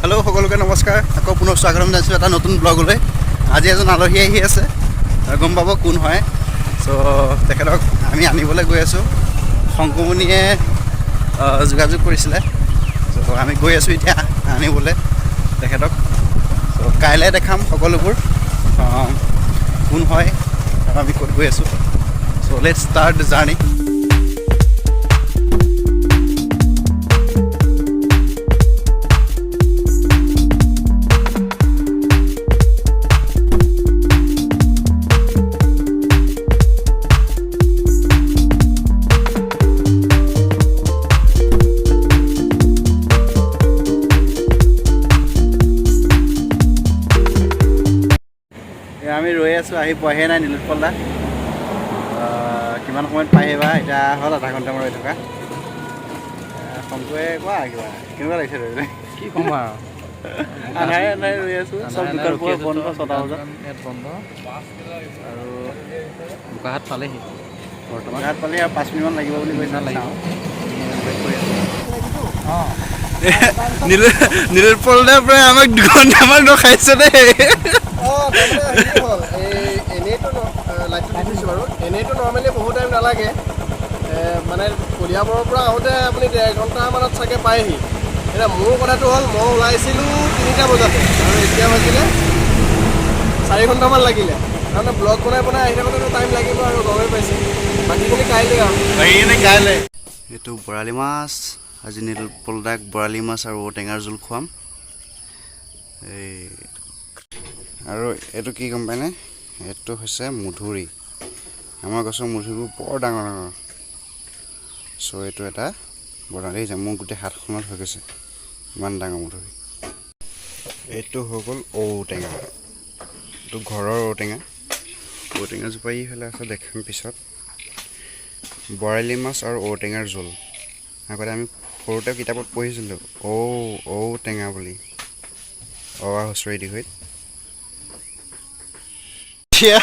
hello সকলোকে নমস্কাৰ আকৌ পুনৰ স্বাগতম জনাইছো এটা নতুন ব্লগলৈ আজি এজন আলহী আহি আছে গম পাব কোন হয় সো তেখেতক আমি আনিবলৈ গৈ আছো সংকমনিয়ে যোগাযোগ কৰিছিলে সো আমি গৈ আছো এতিয়া আনিবলৈ তেখেতক সো কাইলৈ দেখাম সকলোবোৰ কোন হয় আমি ক'ত গৈ আছো so let's start the journey আমি ৰৈ আছো আহি পোৱাহে নাই নীলোৎপলদা কিমান সময়ত পাই আহিবা এতিয়া হ'ল আধা ঘণ্টামান ৰৈ থকা শংকুৱে কোৱা কিবা কেনেকুৱা লাগিছে ৰৈ কি ক'ম আৰু আন্ধাৰে আন্ধাৰে ৰৈ আছো চব দোকান পোহাৰ বন্ধ 6টা বজাত ইয়াত বন্ধ আৰু বোকাহাট পালেহি বৰ্তমান ঘাট পালে আৰু 5 মিনিটমান লাগিব বুলি কৈছে অঁ নীলোৎপলদাৰ পৰা আমাক 2 ঘণ্টামান ৰখাইছে দেই এনেইতো লাইটটো দিছোঁ বাৰু এনেইতো নৰ্মেলি বহুত টাইম নালাগে মানে কলিয়াবৰৰ পৰা আহোঁতে আপুনি 1.5 ঘণ্টামানত চাগে পায়হি এতিয়া মোৰ কথাটো হ'ল মই ওলাইছিলোঁ 3টা বজাতে আৰু এতিয়া বাজিলে 4 ঘণ্টামান লাগিলে কাৰণ ব্লগ বনাই আহি থাকোঁতেতো টাইম লাগিব আৰু গমেই পাইছে বাকীখিনি কাইলৈ আৰু কাইলৈ এইটো বৰালি মাছ আজি নীলোৎপলদাক বৰালি মাছ আৰু ঔটেঙাৰ জোল খুৱাম এই আৰু এইটো কি গম পায়নে এইটো হৈছে মধুৰি আমাৰ গছৰ মধুৰিবোৰ বৰ ডাঙৰ ডাঙৰ চ' এইটো এটা বনাই দেখিছে মোৰ গোটেই হাতখনত হৈ গৈছে ইমান ডাঙৰ মধুৰি এইটো হৈ গ'ল ঔটেঙা এইটো ঘৰৰ ঔটেঙা ঔটেঙাজোপা ইফালে আছে দেখাম পিছত বৰালি মাছ আৰু ঔটেঙাৰ জোল আগতে আমি সৰুতে কিতাপত পঢ়িছিলোঁ ঔটেঙা বুলি হুঁচৰি দীঘৈত এতিয়া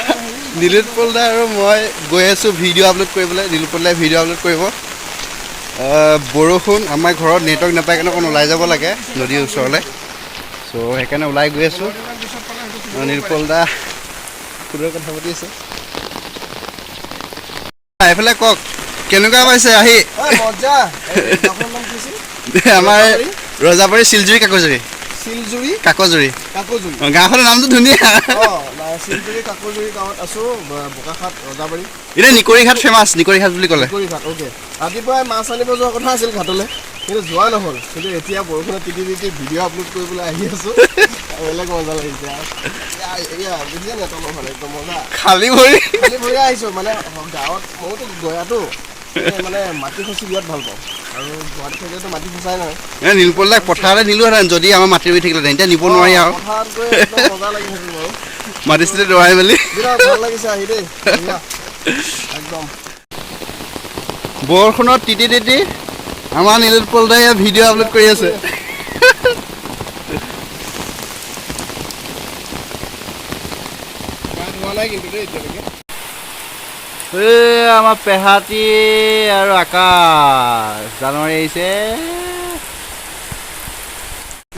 নীলোৎপলদা আৰু মই গৈ আছোঁ ভিডিঅ' আপলোড কৰিবলৈ নীলোৎপলদাই ভিডিঅ' আপলোড কৰিব বৰষুণ আমাৰ ঘৰত নেটৱৰ্ক নাপায় কাৰণে অকণ ওলাই যাব লাগে নদীৰ ওচৰলৈ চ' সেইকাৰণে ওলাই গৈ আছোঁ নীলোৎপলদা খুদৰ কথা পাতি আছে এইফালে কওক কেনেকুৱা পাইছে আহি মজা আমাৰ ৰজাবাৰী চিলজুৰি কাকজুৰি গাঁওখনৰ নামটো ধুনীয়া শিলজুৰি কাকজুৰি গাঁৱত আছোঁ বোকাখাট ৰজাবাৰী এতিয়া নিকৰিঘাট ফেমাছ নিকৰিঘাট বুলি ক'লে অ'কে ৰাতিপুৱাই মাছ আনিব যোৱা কথা আছিল ঘাটলৈ কিন্তু যোৱা নহ'ল কিন্তু এতিয়া বৰষুণত তিতি ভিডিঅ' আপলোড কৰিবলৈ আহি আছোঁ বেলেগ মজা লাগিছে বুজিছে নে তলফালে একদম মজা খালী ভৰি আহিছোঁ মানে গাঁৱত মইতো গয়াতো মানে মাটি খচি বিৰাট ভাল পাওঁ আৰু গুৱাহাটী থাকিলেতো মাটি খচাই নহয় নীলোৎপলদাক পথাৰলৈ নিলোহেঁতেন যদি আমাৰ মাটি ৰুই থাকিলেহেঁতেন এতিয়া নিব নোৱাৰি আৰু পথাৰত গৈ একদম মজা লাগি থাকিল বাৰু মাটি চাটি ৰুৱাই মেলি বিৰাট ভাল লাগিছে আহি দেই একদম বৰষুণত তিতি আমাৰ নীলোৎপলদাই ভিডিঅ' আপলোড কৰি আছে আমাৰ পেহাতি আৰু আকাশ জানুৱাৰী আহিছে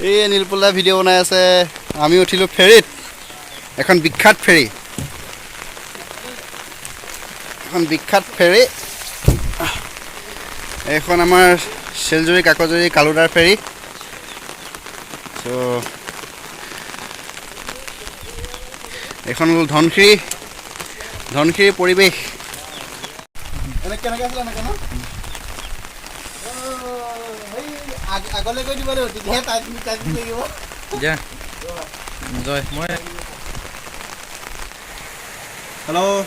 এই নীলোৎপলদাই ভিডিঅ' বনাই আছে আমি উঠিলোঁ ফেৰীত এখন বিখ্যাত ফেৰী এইখন আমাৰ চিলজুৰি কাকজুৰি কালুদাৰ ফেৰী চ' এইখন হ'ল ধনশিৰি পৰিৱেশ কেনেকৈ আছিলে এনেকৈ ন আগলৈ গৈ দিব লাগিব তেতিয়াহে টাইট লাগিব হেল্ল'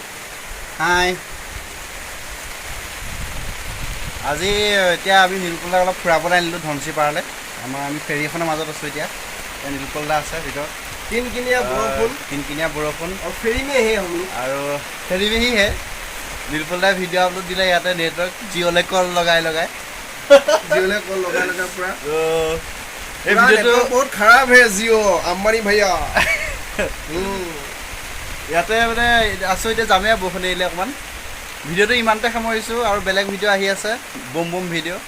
হাই আজি এতিয়া আমি নীলোৎপলদাক অলপ ফুৰাবলৈ আনিলোঁ ধনশিৰি পাৰলৈ আমি ফেৰী এখনৰ মাজত আছোঁ এতিয়া নীলোৎপলদা আছে ভিতৰত কিনকিনীয়া বৰষুণ আৰু ফেৰী মেহি হে নীলোৎপলদাই ভিডিঅ' আপলোড দিলে ইয়াতে নেটৱৰ্ক জিঅ'লে কল লগাই পুৰা এই ভিডিঅ'টো বহুত খাৰাপ হে জিঅ' আম্বানী ভাইয়া ইয়াতে মানে আছোঁ এতিয়া যামেই বৰষুণ এৰিলে অকণমান ভিডিঅ'টো ইমানতে সামৰিছোঁ আৰু বেলেগ ভিডিঅ' আহি আছে বুম ভিডিঅ'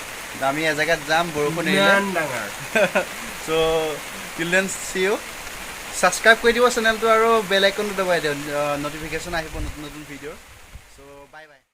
আমি এজেগাত যাম বৰষুণ এৰিলে till then C U subscribe কৰি দিব চেনেলটো আৰু বেল আইকনটো দবাই দিয়ক নটিফিকেশ্যন আহিব নতুন নতুন ভিডিঅ'ৰ চ' বাই বাই